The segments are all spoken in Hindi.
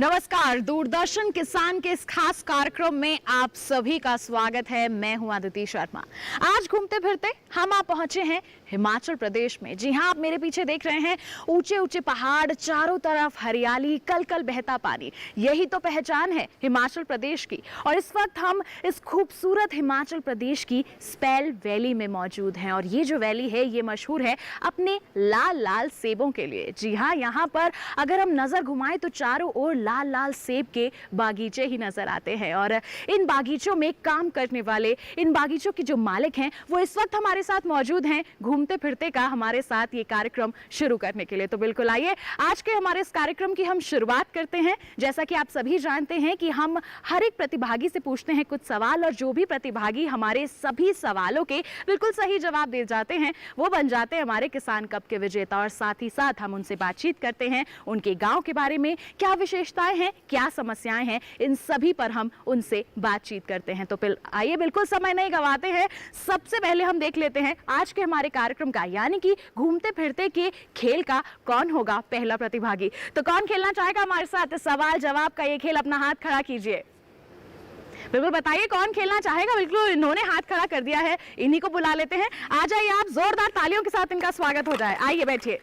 नमस्कार, दूरदर्शन किसान के इस खास कार्यक्रम में आप सभी का स्वागत है। मैं हूं आदिति शर्मा। आज घूमते फिरते हम आप पहुंचे हैं हिमाचल प्रदेश में। जी हां, आप मेरे पीछे देख रहे हैं ऊंचे ऊंचे पहाड़, चारों तरफ हरियाली, कल कल बहता पानी। यही तो पहचान है हिमाचल प्रदेश की। और इस वक्त हम इस खूबसूरत हिमाचल प्रदेश की स्पैल वैली में मौजूद हैं। और ये जो वैली है ये मशहूर है अपने लाल लाल सेबों के लिए। जी हाँ, यहाँ पर अगर हम नजर घुमाएं तो चारों ओर लाल लाल सेब के बागीचे ही नजर आते हैं। और इन बागीचों में काम करने वाले, इन बागीचों के जो मालिक हैं वो इस वक्त हमारे साथ मौजूद हैं घूमते फिरते का हमारे साथ ये कार्यक्रम शुरू करने के लिए। तो बिल्कुल आइए आज के हमारे इस कार्यक्रम की हम शुरुआत करते हैं। जैसा कि आप सभी जानते हैं कि हम हर एक प्रतिभागी से पूछते हैं कुछ सवाल, और जो भी प्रतिभागी हमारे सभी सवालों के बिल्कुल सही जवाब दे जाते हैं वो बन जाते हैं हमारे किसान कप के विजेता। और साथ ही साथ हम उनसे बातचीत करते हैं उनके गांव के बारे में, क्या विशेषताएं हैं, क्या समस्याएं हैं, इन सभी पर हम उनसे बातचीत करते हैं। तो फिर आइए बिल्कुल समय नहीं गंवाते हैं, सबसे पहले हम देख लेते हैं आज के हमारे कार्यक्रम का, यानी कि घूमते फिरते के खेल का कौन होगा पहला प्रतिभागी। तो कौन खेलना चाहेगा हमारे साथ सवाल जवाब का ये खेल? अपना हाथ खड़ा कीजिए, बिल्कुल बताइए कौन खेलना चाहेगा। बिल्कुल इन्होंने हाथ खड़ा कर दिया है, इन्हीं को बुला लेते हैं। आ जाइए आप, जोरदार तालियों के साथ इनका स्वागत हो जाए। आइए बैठिए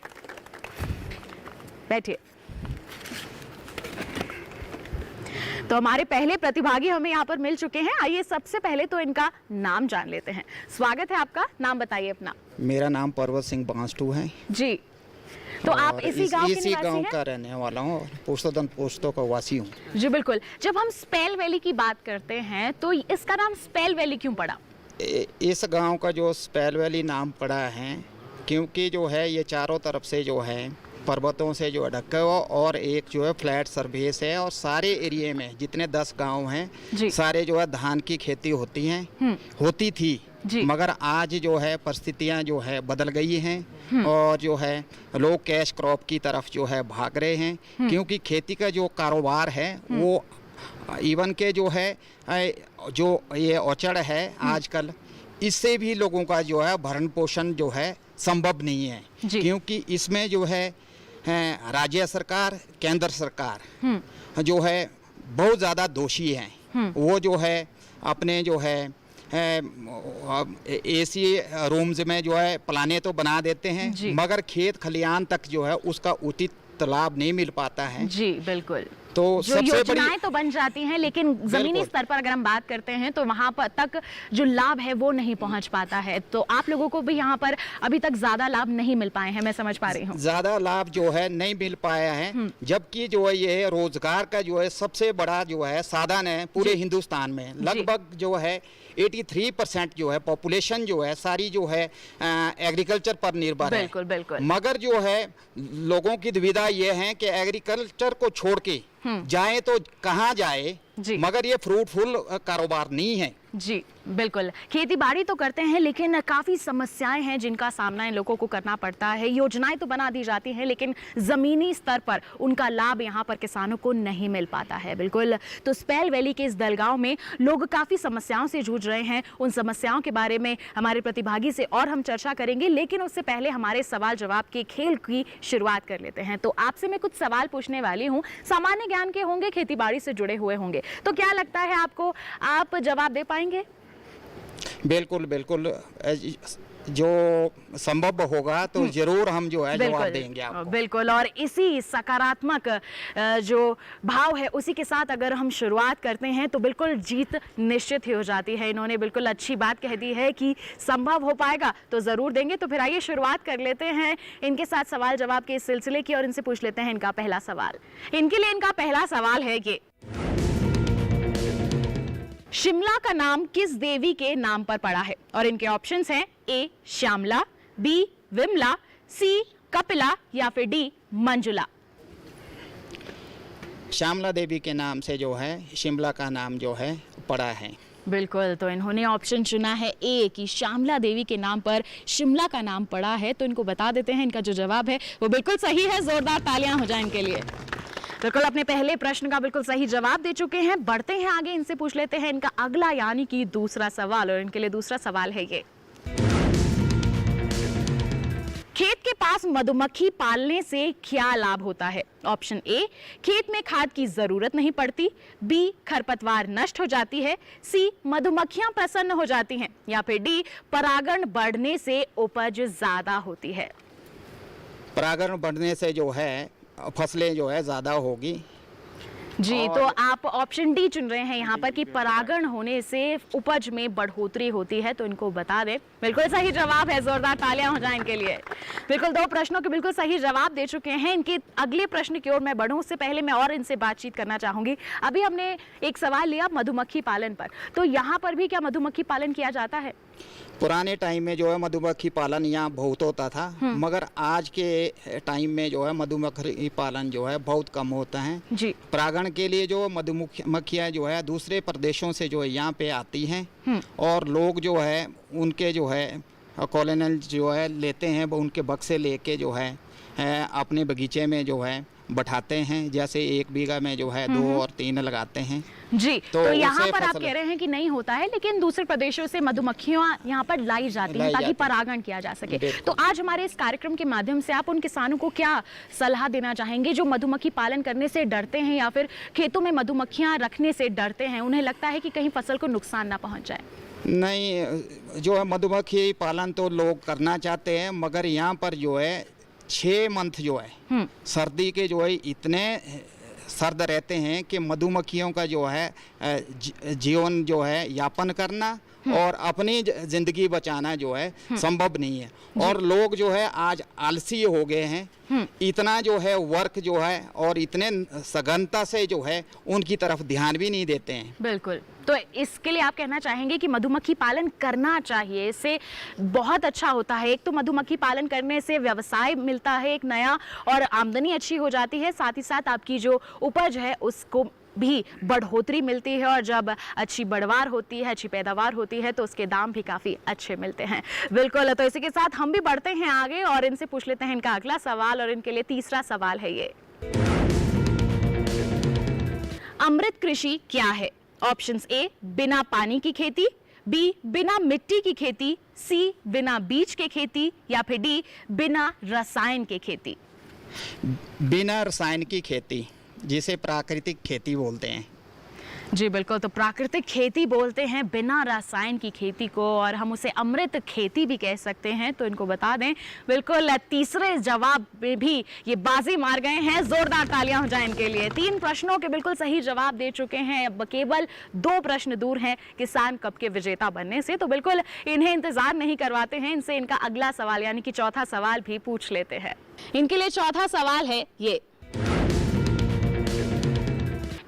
बैठिए। तो हमारे पहले प्रतिभागी हमें यहाँ पर मिल चुके हैं। आइए सबसे पहले तो इनका नाम जान लेते हैं। स्वागत है आपका, नाम बताइए अपना। मेरा नाम पर्वत सिंह बांसटू है जी। तो आप इसी गांव के निवासी गांव हैं? का रहने वाला हूँ, पुष्तोदन पोस्तों का वासी हूँ। जी बिल्कुल। जब हम स्पैल वैली की बात करते हैं तो इसका नाम स्पैल वैली क्यों पड़ा? इस गांव का जो स्पैल वैली नाम पड़ा है क्योंकि जो है ये चारों तरफ से जो है पर्वतों से जो ढका हुआ, और एक जो है फ्लैट सरफेस है, और सारे एरिया में जितने 10 गांव हैं सारे जो है धान की खेती होती हैं, होती थी। मगर आज जो है परिस्थितियां जो है बदल गई हैं, और जो है लोग कैश क्रॉप की तरफ जो है भाग रहे हैं, क्योंकि खेती का जो कारोबार है वो इवन के जो है जो ये औचड़ है आजकल, इससे भी लोगों का जो है भरण पोषण जो है संभव नहीं है, क्योंकि इसमें जो है राज्य सरकार, केंद्र सरकार जो है बहुत ज़्यादा दोषी हैं। वो जो है अपने जो है एसी रूम्स में जो है प्लाने तो बना देते हैं, मगर खेत खलियान तक जो है उसका उचित लाभ नहीं मिल पाता है। जी बिल्कुल। तो सबसे योजनाएं तो बन जाती हैं, लेकिन जमीनी स्तर पर अगर हम बात करते हैं तो वहां पर तक जो लाभ है वो नहीं पहुंच पाता है। तो आप लोगों को भी यहाँ पर अभी तक ज्यादा लाभ नहीं मिल पाए हैं, मैं समझ पा रही हूँ। ज्यादा लाभ जो है नहीं मिल पाया है, जबकि जो है ये रोजगार का जो है सबसे बड़ा जो है साधन है पूरे हिंदुस्तान में। लगभग जो है 83% जो है पॉपुलेशन जो है सारी जो है एग्रीकल्चर पर निर्भर है। बिल्कुल बिल्कुल। मगर जो है लोगों की दुविधा ये है कि एग्रीकल्चर को छोड़ के जाए तो कहाँ जाए, मगर ये फ्रूटफुल कारोबार नहीं है। जी बिल्कुल। खेती बाड़ी तो करते हैं लेकिन काफ़ी समस्याएं हैं जिनका सामना इन लोगों को करना पड़ता है। योजनाएं तो बना दी जाती हैं लेकिन ज़मीनी स्तर पर उनका लाभ यहाँ पर किसानों को नहीं मिल पाता है। बिल्कुल। तो स्पैल वैली के इस दलगांव में लोग काफ़ी समस्याओं से जूझ रहे हैं। उन समस्याओं के बारे में हमारे प्रतिभागी से और हम चर्चा करेंगे, लेकिन उससे पहले हमारे सवाल जवाब के खेल की शुरुआत कर लेते हैं। तो आपसे मैं कुछ सवाल पूछने वाली हूँ, सामान्य ज्ञान के होंगे, खेती बाड़ी से जुड़े हुए होंगे। तो क्या लगता है आपको, आप जवाब दे पाएंगे? बिल्कुल बिल्कुल, जो संभव होगा तो जरूर हम जो है जवाब देंगे आपको। बिल्कुल। और इसी सकारात्मक जो भाव है उसी के साथ अगर हम शुरुआत करते हैं तो बिल्कुल जीत निश्चित ही हो जाती है। इन्होंने बिल्कुल अच्छी बात कह दी है कि संभव हो पाएगा तो जरूर देंगे। तो फिर आइए शुरुआत कर लेते हैं इनके साथ सवाल जवाब के इस सिलसिले की, और इनसे पूछ लेते हैं इनका पहला सवाल। इनके लिए इनका पहला सवाल है कि शिमला का नाम किस देवी के नाम पर पड़ा है? और इनके ऑप्शंस हैं ए श्यामला, बी विमला, सी कपिला, या फिर डी मंजुला। श्यामला देवी के नाम से जो है शिमला का नाम जो है पड़ा है। बिल्कुल। तो इन्होंने ऑप्शन चुना है ए कि श्यामला देवी के नाम पर शिमला का नाम पड़ा है। तो इनको बता देते हैं इनका जो जवाब है वो बिल्कुल सही है। जोरदार तालियां हो जाए इनके लिए। बिल्कुल अपने पहले प्रश्न का बिल्कुल सही जवाब दे चुके हैं। बढ़ते हैं आगे, इनसे पूछ लेते हैं इनका अगला यानी कि दूसरा सवाल। और इनके लिए दूसरा सवाल है ये, खेत के पास पास मधुमक्खी पालने से क्या लाभ होता है? ऑप्शन ए, खेत में खाद की जरूरत नहीं पड़ती, बी, खरपतवार नष्ट हो जाती है, सी, मधुमक्खियां प्रसन्न हो जाती हैं, या फिर डी, परागण बढ़ने से उपज ज्यादा होती है। परागण बढ़ने से जो है फसलें जो है ज़्यादा होगी। जी, तो आप ऑप्शन डी चुन रहे हैं यहाँ पर कि परागण होने से उपज में बढ़ोतरी होती है, तो इनको बता दें बिल्कुल सही जवाब है। जोरदार तालियां हो जाएं इनके लिए। बिल्कुल 2 प्रश्नों के बिल्कुल सही जवाब दे चुके हैं। इनके अगले प्रश्न की ओर मैं बढ़ूं उससे पहले मैं और इनसे बातचीत करना चाहूंगी। अभी हमने एक सवाल लिया मधुमक्खी पालन पर, तो यहाँ पर भी क्या मधुमक्खी पालन किया जाता है? पुराने टाइम में जो है मधुमक्खी पालन यहाँ बहुत होता था, मगर आज के टाइम में जो है मधुमक्खी पालन जो है बहुत कम होता है जी। परागण के लिए जो मधुमक्खियाँ जो है दूसरे प्रदेशों से जो है यहाँ पे आती हैं और लोग जो है उनके जो है कॉलोनल जो है लेते हैं, वो उनके बक्से लेके जो है अपने बगीचे में जो है बैठाते हैं। जैसे 1 बीघा में जो है 2 और 3 लगाते हैं। जी, तो यहाँ उससे पर आप फसल- कह रहे हैं कि नहीं होता है, लेकिन दूसरे प्रदेशों से मधुमक्खियां यहाँ पर लाई जाती हैं ताकि परागण किया जा सके। बिल्कुल। तो आज हमारे इस कार्यक्रम के माध्यम से आप उन किसानों को क्या सलाह देना चाहेंगे जो मधुमक्खी पालन करने से डरते हैं या फिर खेतों में मधुमक्खियां रखने से डरते हैं? उन्हें लगता है कि कहीं फसल को नुकसान ना पहुंच जाए। नहीं, जो है मधुमक्खी पालन तो लोग करना चाहते हैं, मगर यहाँ पर जो है 6 मंथ जो है सर्दी के जो है इतने सर्द रहते हैं कि मधुमक्खियों का जो है जीवन जो है यापन करना और अपनी जिंदगी बचाना जो है संभव नहीं है। और लोग जो है आज आलसी हो गए हैं, इतना जो है वर्क जो है और इतने सघनता से जो है उनकी तरफ ध्यान भी नहीं देते हैं। बिल्कुल, तो इसके लिए आप कहना चाहेंगे कि मधुमक्खी पालन करना चाहिए, इससे बहुत अच्छा होता है। एक तो मधुमक्खी पालन करने से व्यवसाय मिलता है एक नया और आमदनी अच्छी हो जाती है, साथ ही साथ आपकी जो उपज है उसको भी बढ़ोतरी मिलती है और जब अच्छी बढ़वार होती है, अच्छी पैदावार होती है तो उसके दाम भी काफ़ी अच्छे मिलते हैं। बिल्कुल, तो इसी के साथ हम भी बढ़ते हैं आगे और इनसे पूछ लेते हैं इनका अगला सवाल और इनके लिए तीसरा सवाल है ये। अमृत कृषि क्या है? ऑप्शंस ए, बिना पानी की खेती, बी, बिना मिट्टी की खेती, सी, बिना बीज के खेती, या फिर डी, बिना रसायन के खेती। बिना रसायन की खेती, जिसे प्राकृतिक खेती बोलते हैं। जी बिल्कुल, तो प्राकृतिक खेती बोलते हैं बिना रसायन की खेती को, और हम उसे अमृत खेती भी कह सकते हैं। तो इनको बता दें बिल्कुल तीसरे जवाब में भी ये बाजी मार गए हैं। जोरदार तालियां हो जाएं इनके लिए। 3 प्रश्नों के बिल्कुल सही जवाब दे चुके हैं। अब केवल 2 प्रश्न दूर हैं किसान कप के विजेता बनने से, तो बिल्कुल इन्हें इंतजार नहीं करवाते हैं, इनसे इनका अगला सवाल यानी कि चौथा सवाल भी पूछ लेते हैं। इनके लिए चौथा सवाल है ये।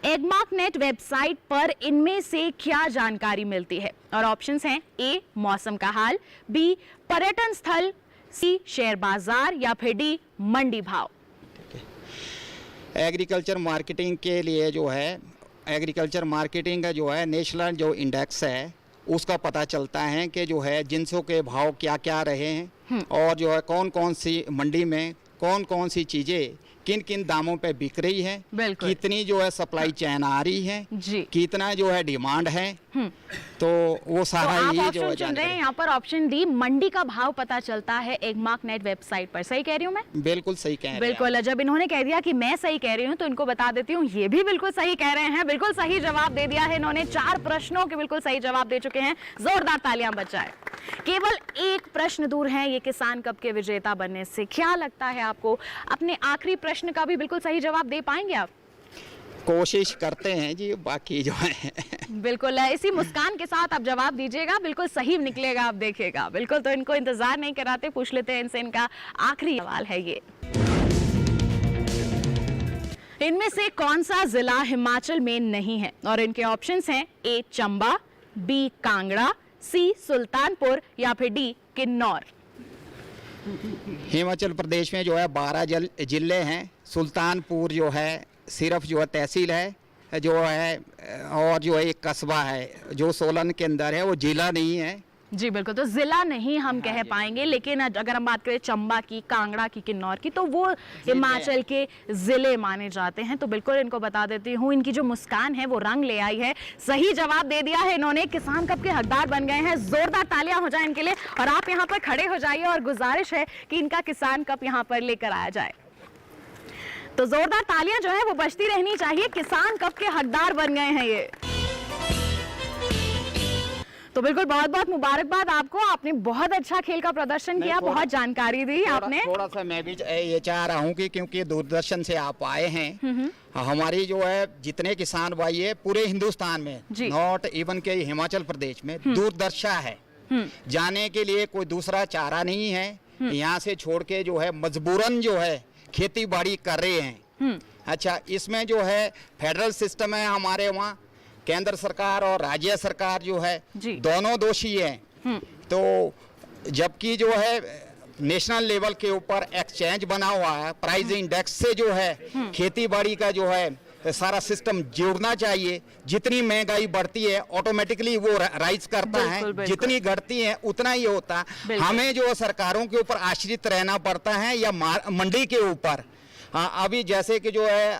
एग्मार्क नेट वेबसाइट पर इनमें से क्या जानकारी मिलती है? और ऑप्शंस हैं ए, मौसम का हाल, बी, पर्यटन स्थल, सी, शेयर बाजार, या फिर डी, मंडी भाव। एग्रीकल्चर मार्केटिंग के लिए जो है एग्रीकल्चर मार्केटिंग का जो है नेशनल जो इंडेक्स है उसका पता चलता है कि जो है जिनसों के भाव क्या क्या रहे हैं और जो है कौन कौन सी मंडी में कौन कौन सी चीज़ें किन किन दामों पे बिक रही है, कितनी जो है सप्लाई चेन आ रही है, कितना जो है डिमांड है, तो वो सारा तो ये आप जो ऑप्शन चुन रहे हैं यहाँ पर ऑप्शन डी, मंडी का भाव पता चलता है एग्मार्क नेट वेबसाइट पर। सही कह रही हूँ मैं? बिल्कुल सही कह रहे हैं। बिल्कुल, जब इन्होंने कह दिया कि मैं सही कह रही हूँ तो इनको बता देती हूँ ये भी बिल्कुल सही कह रहे हैं। बिल्कुल सही जवाब दे दिया है इन्होंने। 4 प्रश्नों के बिल्कुल सही जवाब दे चुके हैं। जोरदार तालियां बजाएं। केवल 1 प्रश्न दूर है ये किसान कप के विजेता बनने से। क्या लगता है आपको अपने आखिरी प्रश्न का भी बिल्कुल सही जवाब दे पाएंगे आप? कोशिश करते हैं जी, बाकी जो है बिल्कुल इसी मुस्कान के साथ आप जवाब दीजिएगा, बिल्कुल सही निकलेगा, आप देखिएगा। बिल्कुल, तो इनको इंतजार नहीं कराते, पूछ लेते हैं इनसे इनका आखिरी सवाल है ये। इनमें से कौन सा जिला हिमाचल में नहीं है? और इनके ऑप्शंस हैं ए, चंबा, बी, कांगड़ा, सी, सुल्तानपुर, या फिर डी, किन्नौर। हिमाचल प्रदेश में जो है 12 जिले हैं। सुल्तानपुर जो है सिर्फ जो है तहसील है जो है, और जो है एक कस्बा है जो सोलन के अंदर है, वो जिला नहीं है। जी बिल्कुल, तो जिला नहीं हम कह जी। पाएंगे, लेकिन अगर हम बात करें चंबा की, कांगड़ा की, किन्नौर की, तो वो हिमाचल के जिले माने जाते हैं। तो बिल्कुल इनको बता देती हूँ, इनकी जो मुस्कान है वो रंग ले आई है। सही जवाब दे दिया है इन्होंने, किसान कप के हकदार बन गए हैं। जोरदार तालियां हो जाए इनके लिए, और आप यहाँ पर खड़े हो जाइए और गुजारिश है कि इनका किसान कप यहाँ पर लेकर आया जाए। तो जोरदार तालियां जो है वो बजती रहनी चाहिए, किसान कप के हकदार बन गए हैं ये। तो बिल्कुल बहुत बहुत मुबारकबाद आपको, आपने बहुत अच्छा खेल का प्रदर्शन किया, बहुत जानकारी दी आपने। थोड़ा सा मैं भी ये चाह रहा हूँ कि क्योंकि दूरदर्शन से आप आए हैं, हमारी जो है जितने किसान भाई है पूरे हिंदुस्तान में, नॉट इवन के हिमाचल प्रदेश में दूरदर्शा है, जाने के लिए कोई दूसरा चारा नहीं है। यहाँ से छोड़ के जो है मजबूरन जो है खेती बाड़ी कर रहे हैं। अच्छा, इसमें जो है फेडरल सिस्टम है हमारे वहाँ, केंद्र सरकार और राज्य सरकार जो है दोनों दोषी हैं। तो जबकि जो है नेशनल लेवल के ऊपर एक्सचेंज बना हुआ है, प्राइस इंडेक्स से जो है खेती बाड़ी का जो है सारा सिस्टम जुड़ना चाहिए। जितनी महंगाई बढ़ती है ऑटोमेटिकली वो राइज करता है, जितनी घटती है उतना ही होता। हमें जो सरकारों के ऊपर आश्रित रहना पड़ता है या मंडी के ऊपर। अभी जैसे कि जो है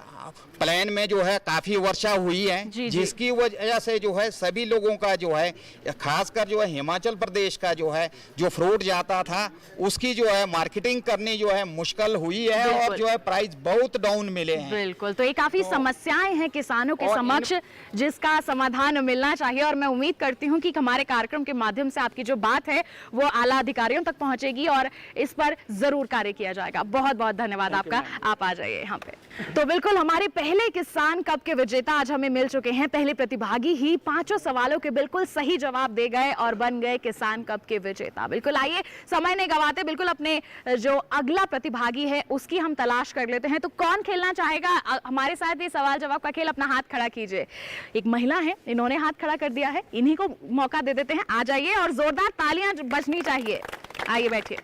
प्लेन में जो है काफी वर्षा हुई है, जिसकी वजह से जो है सभी लोगों का जो है, खासकर जो है हिमाचल प्रदेश का जो है जो फ्रूट जाता था उसकी जो है मार्केटिंग करनी जो है मुश्किल हुई है, और जो है प्राइस बहुत डाउन मिले हैं। बिल्कुल, तो ये काफी समस्याएं हैं किसानों के समक्ष, जिसका समाधान मिलना चाहिए। और मैं उम्मीद करती हूँ कि हमारे कार्यक्रम के माध्यम से आपकी जो बात है वो आला अधिकारियों तक पहुंचेगी और इस पर जरूर कार्य किया जाएगा। बहुत बहुत धन्यवाद आपका, आप आ जाइए यहाँ पे। तो बिल्कुल हमारे पहले किसान कप के विजेता आज हमें मिल चुके हैं। पहले प्रतिभागी ही 5 सवालों के बिल्कुल सही जवाब दे गए और बन गए किसान कप के विजेता। बिल्कुल आइए, समय नहीं गवाते, बिल्कुल अपने जो अगला प्रतिभागी है उसकी हम तलाश कर लेते हैं। तो कौन खेलना चाहेगा हमारे साथ ये सवाल जवाब का खेल? अपना हाथ खड़ा कीजिए। एक महिला है, इन्होंने हाथ खड़ा कर दिया है, इन्हीं को मौका दे देते हैं। आ जाइए और जोरदार तालियां बजनी चाहिए। आइए बैठिए।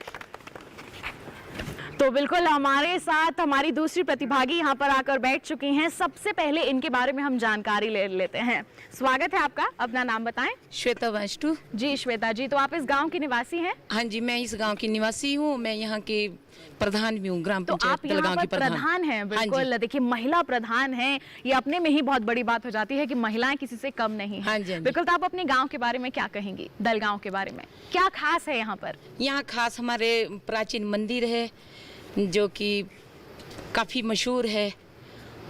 तो बिल्कुल हमारे साथ हमारी दूसरी प्रतिभागी यहाँ पर आकर बैठ चुकी हैं। सबसे पहले इनके बारे में हम जानकारी ले लेते हैं। स्वागत है आपका, अपना नाम बताएं। श्वेता वाष्टु। जी श्वेता जी, तो आप इस गांव की निवासी हैं? हाँ जी, मैं इस गांव की निवासी हूँ, मैं यहाँ के प्रधान भी हूँ, ग्राम पंचायत दलगांव की प्रधान हैं। बिल्कुल, देखिए महिला प्रधान हैं, ये अपने में ही बहुत बड़ी बात हो जाती है कि महिलाएं किसी से कम नहीं है। बिल्कुल, तो आप अपने गाँव के बारे में क्या कहेंगी? दलगांव के बारे में क्या खास है यहाँ पर? यहाँ खास हमारे प्राचीन मंदिर है जो कि काफ़ी मशहूर है,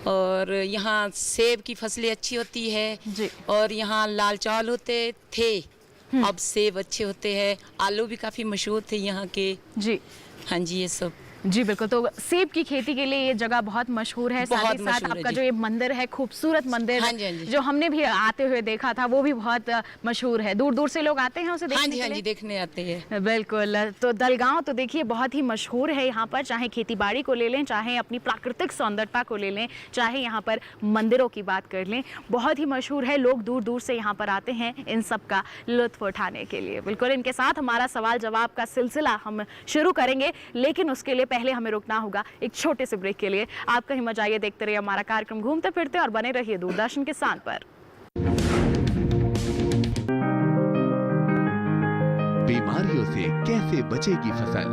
और यहाँ सेब की फसलें अच्छी होती है जी। और यहाँ लाल चावल होते थे, अब सेब अच्छे होते हैं, आलू भी काफ़ी मशहूर थे यहाँ के। जी हाँ जी, ये सब। जी बिल्कुल, तो सेब की खेती के लिए ये जगह बहुत मशहूर है। साथ ही साथ आपका जो ये मंदिर है, खूबसूरत मंदिर, हाँ जी, जो हमने भी आते हुए देखा था, वो भी बहुत मशहूर है। दूर दूर से लोग आते हैं उसे देखने के लिए। हाँ जी, देखने आते हैं। बिल्कुल, तो दलगांव तो देखिए बहुत ही मशहूर है। यहाँ पर चाहे खेती बाड़ी को ले लें, चाहे अपनी प्राकृतिक सौंदर्यता को ले लें, चाहे यहाँ पर मंदिरों की बात कर लें, बहुत ही मशहूर है। लोग दूर दूर से यहाँ पर आते हैं इन सब का लुत्फ उठाने के लिए। बिल्कुल, इनके साथ हमारा सवाल जवाब का सिलसिला हम शुरू करेंगे, लेकिन उसके लिए पहले हमें रुकना होगा एक छोटे से ब्रेक के लिए। आप कहीं मत जाइए, देखते रहिए हमारा कार्यक्रम घूमते फिरते और बने रहिए दूरदर्शन किसान पर। बीमारियों से कैसे बचेगी फसल?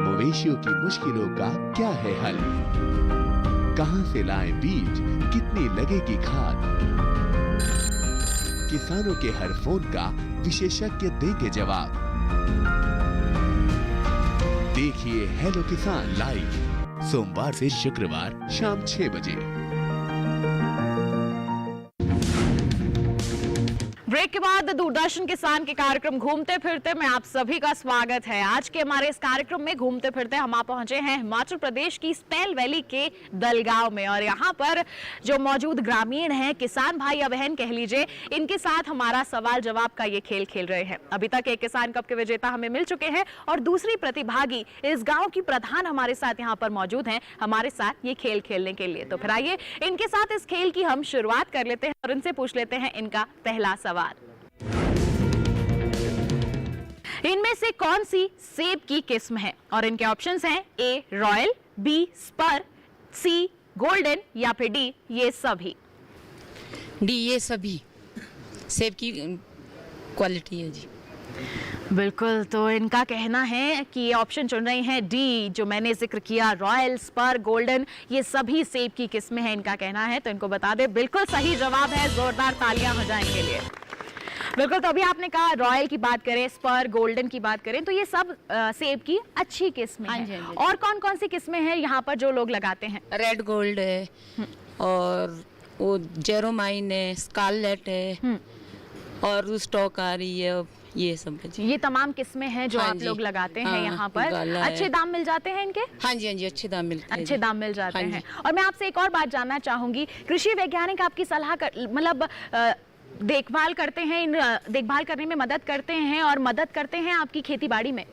मवेशियों की मुश्किलों का क्या है हल? कहां से लाएं बीज, कितनी लगेगी खाद? किसानों के हर फोन का विशेषज्ञ देंगे जवाब। देखिए हेलो किसान लाइव सोमवार से शुक्रवार शाम 6 बजे। ब्रेक के बाद दूरदर्शन किसान के कार्यक्रम घूमते फिरते में आप सभी का स्वागत है। आज के हमारे इस कार्यक्रम में घूमते फिरते हम आप पहुंचे हैं हिमाचल प्रदेश की स्पेल वैली के दलगांव में, और यहाँ पर जो मौजूद ग्रामीण हैं, किसान भाई या बहन कह लीजिए, इनके साथ हमारा सवाल जवाब का ये खेल खेल रहे हैं। अभी तक एक किसान कप के विजेता हमें मिल चुके हैं और दूसरी प्रतिभागी इस गाँव की प्रधान हमारे साथ यहाँ पर मौजूद है, हमारे साथ ये खेल खेलने के लिए। तो फिर आइए इनके साथ इस खेल की हम शुरुआत कर लेते हैं और इनसे पूछ लेते हैं इनका पहला सवाल। इनमें से कौन सी सेब की किस्म है? और इनके ऑप्शंस हैं ए रॉयल, बी स्पर, सी गोल्डन या फिर डी ये सभी। डी ये सभी। सेब की क्वालिटी है जी। बिल्कुल, तो इनका कहना है कि ये ऑप्शन चुन रही हैं डी, जो मैंने जिक्र किया, रॉयल, स्पर, गोल्डन, ये सभी सेब की किस्में हैं इनका कहना है। तो इनको बता दें बिल्कुल सही जवाब है, जोरदार तालियां हो जाएं इनके लिए। बिल्कुल, तो अभी आपने कहा रॉयल की बात करें, स्पर, गोल्डन की बात करें, तो ये सब सेब की अच्छी किस्में हाँ हैं। जी, हाँ जी। और कौन कौन सी किस्में हैं यहाँ पर जो लोग लगाते हैं? रेड गोल्ड है और वो जेरोमाइन है, स्कारलेट है और रूस्टॉक आ रही है, ये सब है जी। ये तमाम किस्में हैं जो हाँ आप जी। लोग लगाते हैं हाँ, यहाँ पर। गाला है। अच्छे दाम मिल जाते हैं इनके? हाँ जी, हाँ जी, अच्छे दाम मिलते हैं अच्छे जी। दाम मिल जाते हाँ हैं। जी। और मैं आपसे एक और बात जानना चाहूंगी, कृषि वैज्ञानिक आपकी सलाह मतलब देखभाल करते हैं, इन देखभाल करने में मदद करते हैं और मदद करते हैं आपकी खेती बाड़ी में?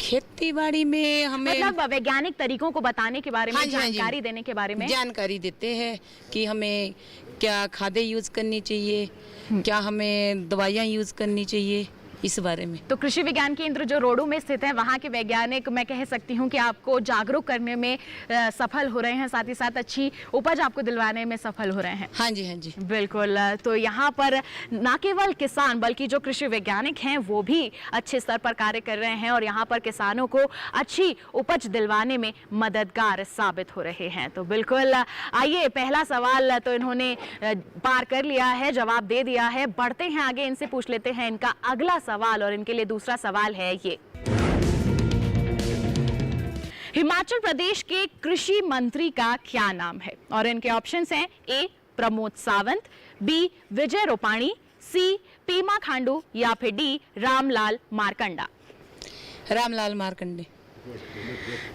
खेती बाड़ी में हमें मतलब वैज्ञानिक तरीकों को बताने के बारे में, हाँ जी, हाँ जी। जानकारी देने के बारे में? जानकारी देते हैं कि हमें क्या खादें यूज़ करनी चाहिए, क्या हमें दवाइयाँ यूज़ करनी चाहिए, इस बारे में। तो कृषि विज्ञान केंद्र जो रोडू में स्थित है, वहाँ के वैज्ञानिक, मैं कह सकती हूँ कि आपको जागरूक करने में सफल हो रहे हैं, साथ ही साथ अच्छी उपज आपको दिलवाने में सफल हो रहे हैं। हाँ जी, हाँ जी। बिल्कुल, तो यहाँ पर न केवल किसान बल्कि जो कृषि वैज्ञानिक हैं वो भी अच्छे स्तर पर कार्य कर रहे हैं और यहाँ पर किसानों को अच्छी उपज दिलवाने में मददगार साबित हो रहे हैं। तो बिल्कुल आइए, पहला सवाल तो इन्होंने पार कर लिया है, जवाब दे दिया है। बढ़ते हैं आगे, इनसे पूछ लेते हैं इनका अगला सवाल, और इनके लिए दूसरा सवाल है ये। हिमाचल प्रदेश के कृषि मंत्री का क्या नाम है? और इनके ऑप्शंस हैं ए प्रमोद सावंत, बी विजय रूपाणी, सी पीमा खांडू या फिर डी रामलाल मारकंडा। रामलाल मारकंडे।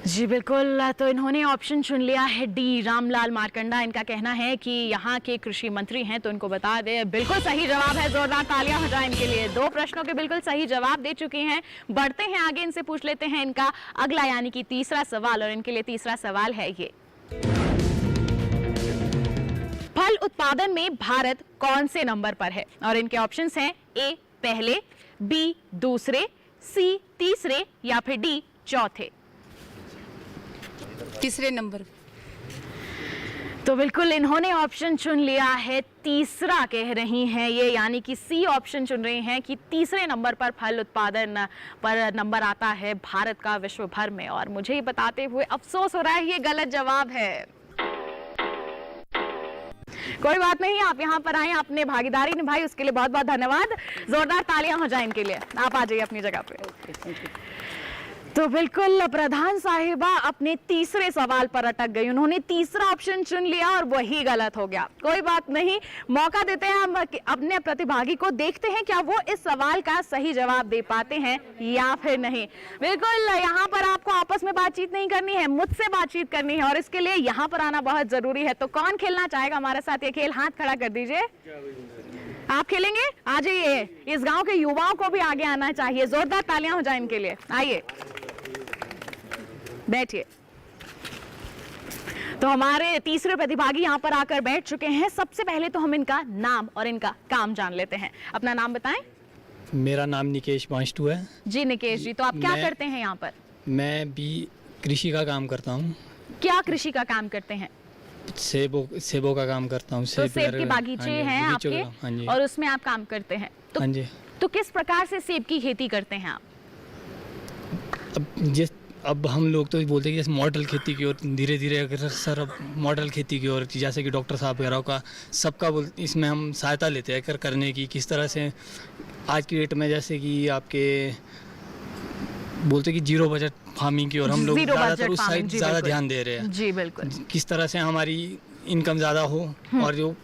जी बिल्कुल, तो इन्होंने ऑप्शन चुन लिया है डी रामलाल मारकंडा। इनका कहना है कि यहाँ के कृषि मंत्री हैं, तो इनको बता दें बिल्कुल सही जवाब है, जोरदार तालियां हो जाए इनके लिए। 2 प्रश्नों के बिल्कुल सही जवाब दे चुकी हैं। बढ़ते हैं आगे, इनसे पूछ लेते हैं इनका अगला यानी कि तीसरा सवाल, और इनके लिए तीसरा सवाल है ये। फल उत्पादन में भारत कौन से नंबर पर है? और इनके ऑप्शंस हैं ए पहले, बी दूसरे, सी तीसरे या फिर डी चौथे। तीसरे नंबर। तो बिल्कुल इन्होंने ऑप्शन चुन लिया है तीसरा, कह रही हैं ये, यानी कि सी ऑप्शन चुन रही हैं कि तीसरे नंबर पर फल उत्पादन पर नंबर आता है भारत का विश्व भर में। और मुझे ये बताते हुए अफसोस हो रहा है, ये गलत जवाब है। कोई बात नहीं, आप यहाँ पर आए, आपने भागीदारी निभाई, उसके लिए बहुत बहुत धन्यवाद। जोरदार तालियां हो जाए इनके लिए। आप आ जाइए अपनी जगह पे। तो बिल्कुल प्रधान साहिबा अपने तीसरे सवाल पर अटक गई। उन्होंने तीसरा ऑप्शन चुन लिया और वही गलत हो गया। कोई बात नहीं, मौका देते हैं हम अपने प्रतिभागी को, देखते हैं क्या वो इस सवाल का सही जवाब दे पाते हैं या फिर नहीं। बिल्कुल, यहाँ पर आपको आपस में बातचीत नहीं करनी है, मुझसे बातचीत करनी है, और इसके लिए यहाँ पर आना बहुत जरूरी है। तो कौन खेलना चाहेगा हमारे साथ ये खेल? हाथ खड़ा कर दीजिए। आप खेलेंगे? आ जाइए, इस गांव के युवाओं को भी आगे आना चाहिए। जोरदार तालियां हो जाए इनके लिए। आइए बैठिए। तो हमारे तीसरे प्रतिभागी यहाँ पर आकर बैठ चुके हैं। सबसे पहले तो हम इनका नाम और इनका काम जान लेते हैं। अपना नाम बताएं। मेरा नाम निकेश बांस्टू है जी निकेश जी, तो आप क्या मैं- करते हैं यहाँ पर? मैं भी कृषि का काम करता हूँ। क्या कृषि का काम करते हैं? सेबों का काम करता हूँ। तो सेब के बागीचे हैं आपके, हाँ जी, और उसमें आप काम करते हैं। तो, हाँ जी। तो किस प्रकार से सेब की खेती करते हैं आप? अब हम लोग तो बोलते हैं कि जैसे मॉडल खेती की ओर धीरे धीरे अग्रसर, अब मॉडल खेती की ओर, जैसे कि डॉक्टर साहब वगैरह का सबका इसमें हम सहायता लेते हैं करने की, किस तरह से आज की डेट में, जैसे कि आपके बोलते कि जीरो बजट फार्मिंग की ओर हम लोग ज़्यादातर उस साइड ज़्यादा ध्यान दे रहे हैं। जी बिल्कुल। किस तरह से हमारी इनकम ज़्यादा हो और जो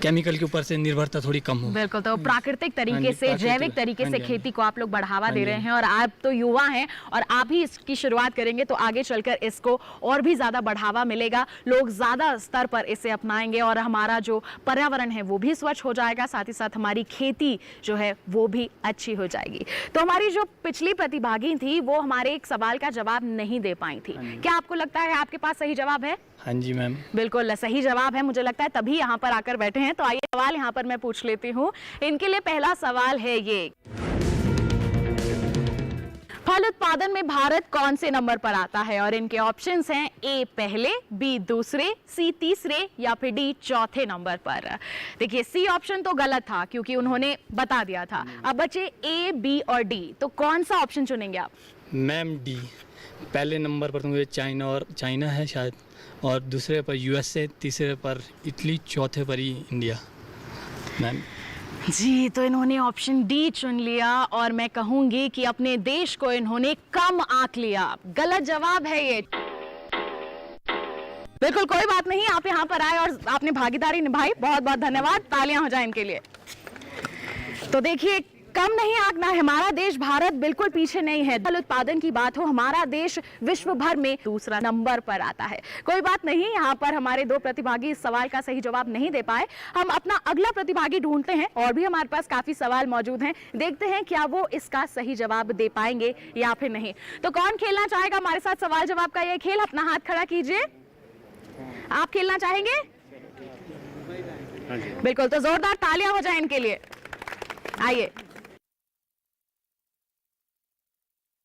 केमिकल के ऊपर से निर्भरता थोड़ी कम हो। बिल्कुल, तो प्राकृतिक हाँ तरीके जी, से, जैविक तरीके हाँ से जी, खेती को आप लोग बढ़ावा हाँ दे जी। रहे हैं, और आप तो युवा हैं और आप ही इसकी शुरुआत करेंगे तो आगे चलकर इसको और भी ज़्यादा बढ़ावा मिलेगा, लोग ज़्यादा स्तर पर इसे अपनाएंगे और हमारा जो पर्यावरण है वो भी स्वच्छ हो जाएगा, साथ ही साथ हमारी खेती जो है वो भी अच्छी हो जाएगी। तो हमारी जो पिछली प्रतिभागी थी वो हमारे एक सवाल का जवाब नहीं दे पाई थी। क्या आपको लगता है आपके पास सही जवाब है? हाँ जी मैम। बिल्कुल सही जवाब है, मुझे लगता है तभी यहाँ पर आकर बैठे हैं। तो आइए सवाल यहाँ पर मैं पूछ लेती हूँ। इनके लिए पहला सवाल है ये। फल उत्पादन में भारत कौन से नंबर पर आता है? और इनके ऑप्शंस हैं ए पहले, बी दूसरे, सी तीसरे या फिर डी चौथे नंबर पर। देखिए सी ऑप्शन तो गलत था क्योंकि उन्होंने बता दिया था। अब बचे ए, बी और डी, तो कौन सा ऑप्शन चुनेंगे आप? Ma'am D. पहले नंबर पर तो मुझे चाइना है शायद, और दूसरे पर यूएसए, तीसरे पर इटली, चौथे पर ही इंडिया। मैम जी, तो इन्होंने ऑप्शन डी चुन लिया और मैं कहूंगी कि अपने देश को इन्होंने कम आंक लिया। गलत जवाब है ये। बिल्कुल कोई बात नहीं, आप यहाँ पर आए और आपने भागीदारी निभाई, बहुत बहुत धन्यवाद। तालियां हो जाए इनके लिए। तो देखिए कम नहीं आंकना है, हमारा देश भारत बिल्कुल पीछे नहीं है। फल उत्पादन की बात हो, हमारा देश विश्व भर में दूसरा नंबर पर आता है। कोई बात नहीं, यहाँ पर हमारे दो प्रतिभागी इस सवाल का सही जवाब नहीं दे पाए। हम अपना अगला प्रतिभागी ढूंढते हैं और भी हमारे पास काफी सवाल मौजूद हैं। देखते हैं क्या वो इसका सही जवाब दे पाएंगे या फिर नहीं। तो कौन खेलना चाहेगा हमारे साथ सवाल जवाब का ये खेल? अपना हाथ खड़ा कीजिए। आप खेलना चाहेंगे? बिल्कुल, तो जोरदार तालियां हो जाए इनके लिए। आइए,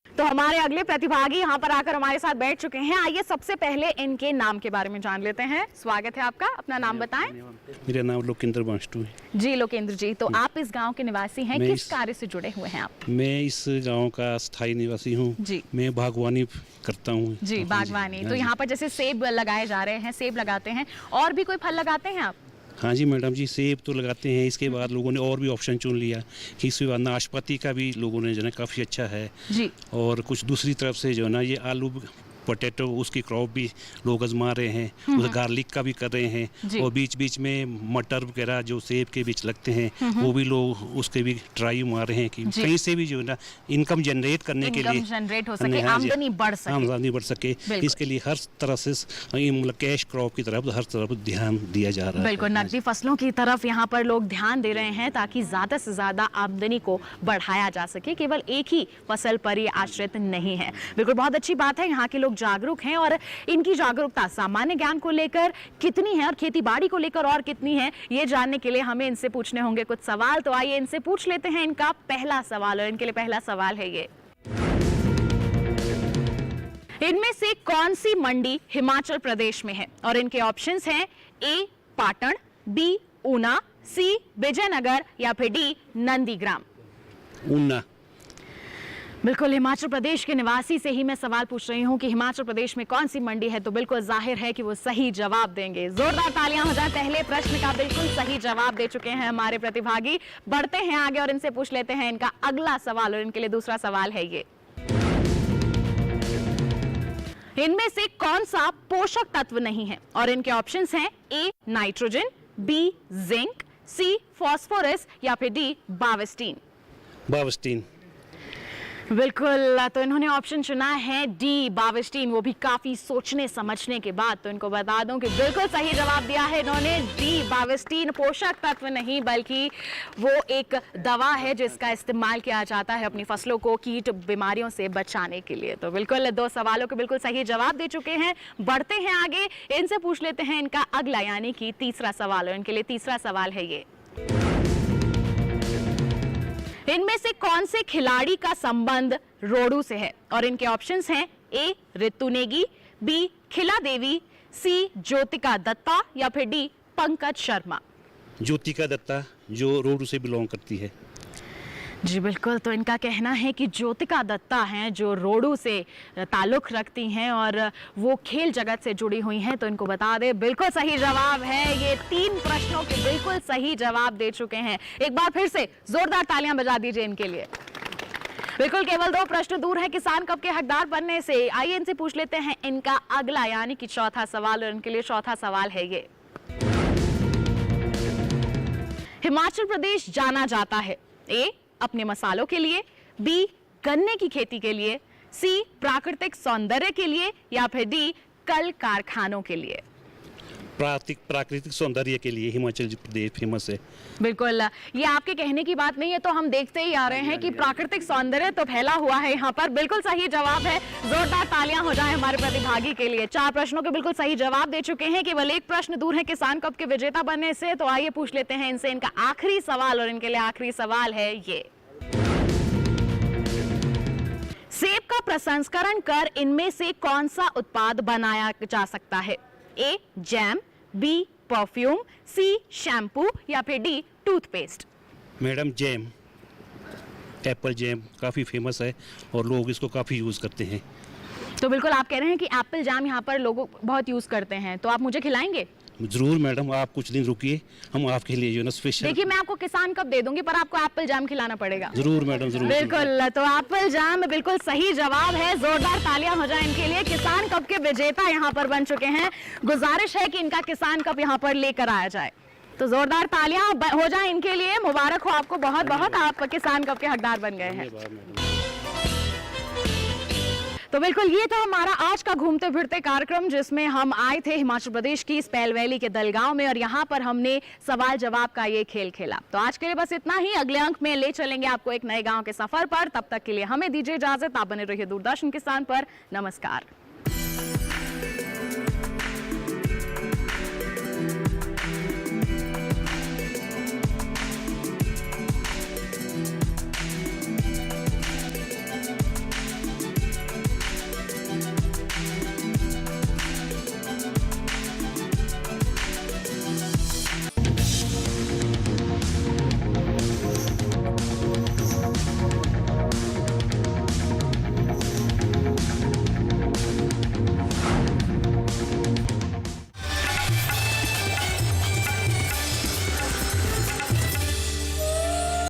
तो हमारे अगले प्रतिभागी यहाँ पर आकर हमारे साथ बैठ चुके हैं। आइए सबसे पहले इनके नाम के बारे में जान लेते हैं। स्वागत है आपका, अपना नाम बताएं। मेरा नाम लोकेंद्र बांस्टू है। जी लोकेंद्र जी, तो आप इस गांव के निवासी हैं, किस कार्य से जुड़े हुए हैं आप? मैं इस गांव का स्थायी निवासी हूँ जी। मैं बागवानी करता हूँ। जी बागवानी, तो यहाँ पर जैसे सेब लगाए जा रहे हैं, सेब लगाते हैं, और भी कोई फल लगाते हैं आप? हाँ जी मैडम जी, सेब तो लगाते हैं। इसके बाद लोगों ने और भी ऑप्शन चुन लिया कि इसके बाद नाशपाती का भी लोगों ने जो है काफ़ी अच्छा है जी। और कुछ दूसरी तरफ से जो है ना ये आलू पोटैटो उसकी क्रॉप भी लोग आजमा रहे हैं, उस गार्लिक का भी कर रहे हैं, और बीच बीच में मटर वगैरह जो सेब के बीच लगते हैं वो भी लोग उसके भी ट्राई मार रहे हैं कि कहीं से भी जो है ना इनकम जनरेट करने के लिए जनरेट हो सके, आमदनी बढ़ सके। आमदनी बढ़ सके, इसके लिए हर तरह से मतलब कैश क्रॉप की तरफ हर तरफ ध्यान दिया जा रहा है। बिल्कुल, नकदी फसलों की तरफ यहाँ पर लोग ध्यान दे रहे हैं ताकि ज्यादा से ज्यादा आमदनी को बढ़ाया जा सके। केवल एक ही फसल पर ही आश्रित नहीं है। बिल्कुल, बहुत अच्छी बात है। यहाँ के लोग जागरूक हैं और इनकी जागरूकता सामान्य ज्ञान को लेकर कितनी है और खेतीबाड़ी को लेकर और कितनी है, ये जानने के लिए हमें इनसे पूछने होंगे कुछ सवाल। तो आइए इनसे पूछ लेते हैं इनका पहला सवाल, और इनके लिए पहला सवाल है ये। इनमें से कौन सी मंडी हिमाचल प्रदेश में है? और इनके ऑप्शंस हैं ए पाटन, बी ऊना, सी विजयनगर या फिर डी नंदीग्राम। ऊना। बिल्कुल, हिमाचल प्रदेश के निवासी से ही मैं सवाल पूछ रही हूँ कि हिमाचल प्रदेश में कौन सी मंडी है, तो बिल्कुल जाहिर है कि वो सही जवाब देंगे। जोरदार तालियां हो जाए। पहले प्रश्न का बिल्कुल सही जवाब दे चुके हैं हमारे प्रतिभागी। बढ़ते हैं आगे और इनसे पूछ लेते हैं इनका अगला सवाल, और इनके लिए दूसरा सवाल है ये। इनमें से कौन सा पोषक तत्व नहीं है? और इनके ऑप्शंस हैं A nitrogen, B zinc, C phosphorus या फिर डी बावेस्टीन। बावेस्टीन। बिल्कुल, तो इन्होंने ऑप्शन चुना है डी बावेस्टीन, वो भी काफी सोचने समझने के बाद। तो इनको बता दूं कि बिल्कुल सही जवाब दिया है इन्होंने, डी बावेस्टीन पोषक तत्व नहीं बल्कि वो एक दवा है जिसका इस्तेमाल किया जाता है अपनी फसलों को कीट बीमारियों से बचाने के लिए। तो बिल्कुल दो सवालों के बिल्कुल सही जवाब दे चुके हैं। बढ़ते हैं आगे, इनसे पूछ लेते हैं इनका अगला यानी कि तीसरा सवाल, और इनके लिए तीसरा सवाल है ये। इनमें से कौन से खिलाड़ी का संबंध रोडू से है? और इनके ऑप्शंस हैं ए ऋतु नेगी, बी खिला देवी, सी ज्योतिका दत्ता या फिर डी पंकज शर्मा। ज्योतिका दत्ता जो रोडू से बिलोंग करती है। जी बिल्कुल, तो इनका कहना है कि ज्योतिका दत्ता हैं जो रोडू से ताल्लुक रखती हैं और वो खेल जगत से जुड़ी हुई हैं। तो इनको बता दें बिल्कुल सही जवाब है। ये 3 प्रश्नों के बिल्कुल सही जवाब दे चुके हैं। एक बार फिर से जोरदार तालियां बजा दीजिए इनके लिए। बिल्कुल, केवल 2 प्रश्न दूर है किसान कप के हकदार बनने से। आइए इनसे पूछ लेते हैं इनका अगला यानी कि चौथा सवाल, और इनके लिए चौथा सवाल है ये। हिमाचल प्रदेश जाना जाता है ए अपने मसालों के लिए, बी गन्ने की खेती के लिए, सी प्राकृतिक सौंदर्य के लिए या फिर डी कल कारखानों के लिए। प्राकृतिक सौंदर्य के लिए हिमाचल प्रदेश फेमस है। बिल्कुल, ये आपके कहने की बात नहीं है, तो हम देखते ही आ रहे हैं कि प्राकृतिक सौंदर्य तो फैला हुआ है यहाँ पर। बिल्कुल सही जवाब है। जोरदार तालियां हो जाए हमारे प्रतिभागी के लिए। 4 प्रश्नों के बिल्कुल सही जवाब दे चुके हैं। केवल 1 प्रश्न दूर है किसान कप के विजेता बनने से। तो आइए पूछ लेते हैं इनसे इनका आखिरी सवाल, और इनके लिए आखिरी सवाल है ये। सेब प्रसंस्करण कर इनमें से कौन सा उत्पाद बनाया जा सकता है? ए जैम, बी परफ्यूम, सी शैम्पू या फिर D toothpaste? Madam jam, Apple jam काफ़ी फेमस है और लोग इसको काफ़ी यूज़ करते हैं। तो बिल्कुल आप कह रहे हैं कि एप्पल जैम यहाँ पर लोग बहुत यूज करते हैं, तो आप मुझे खिलाएंगे? ज़रूर मैडम, आप कुछ दिन रुकिए, हम आपके लिए जो ना स्पेशल। देखिए मैं आपको किसान कप दे दूंगी, पर आपको एप्पल जैम खिलाना पड़ेगा। ज़रूर मैडम, ज़रूर। बिल्कुल, तो एप्पल जैम बिल्कुल सही जवाब है। जोरदार तालियां हो जाए इनके लिए। किसान कप के विजेता यहाँ पर बन चुके हैं। गुजारिश है कि इनका किसान कप यहाँ पर लेकर आया जाए। तो जोरदार तालियां हो जाए इनके लिए। मुबारक हो आपको बहुत बहुत, आप किसान कप के हकदार बन गए हैं। तो बिल्कुल ये था हमारा आज का घूमते फिरते कार्यक्रम, जिसमें हम आए थे हिमाचल प्रदेश की स्पेल वैली के दलगांव में और यहाँ पर हमने सवाल जवाब का ये खेल खेला। तो आज के लिए बस इतना ही। अगले अंक में ले चलेंगे आपको एक नए गांव के सफर पर। तब तक के लिए हमें दीजिए इजाजत। आप बने रहिए दूरदर्शन किसान पर। नमस्कार।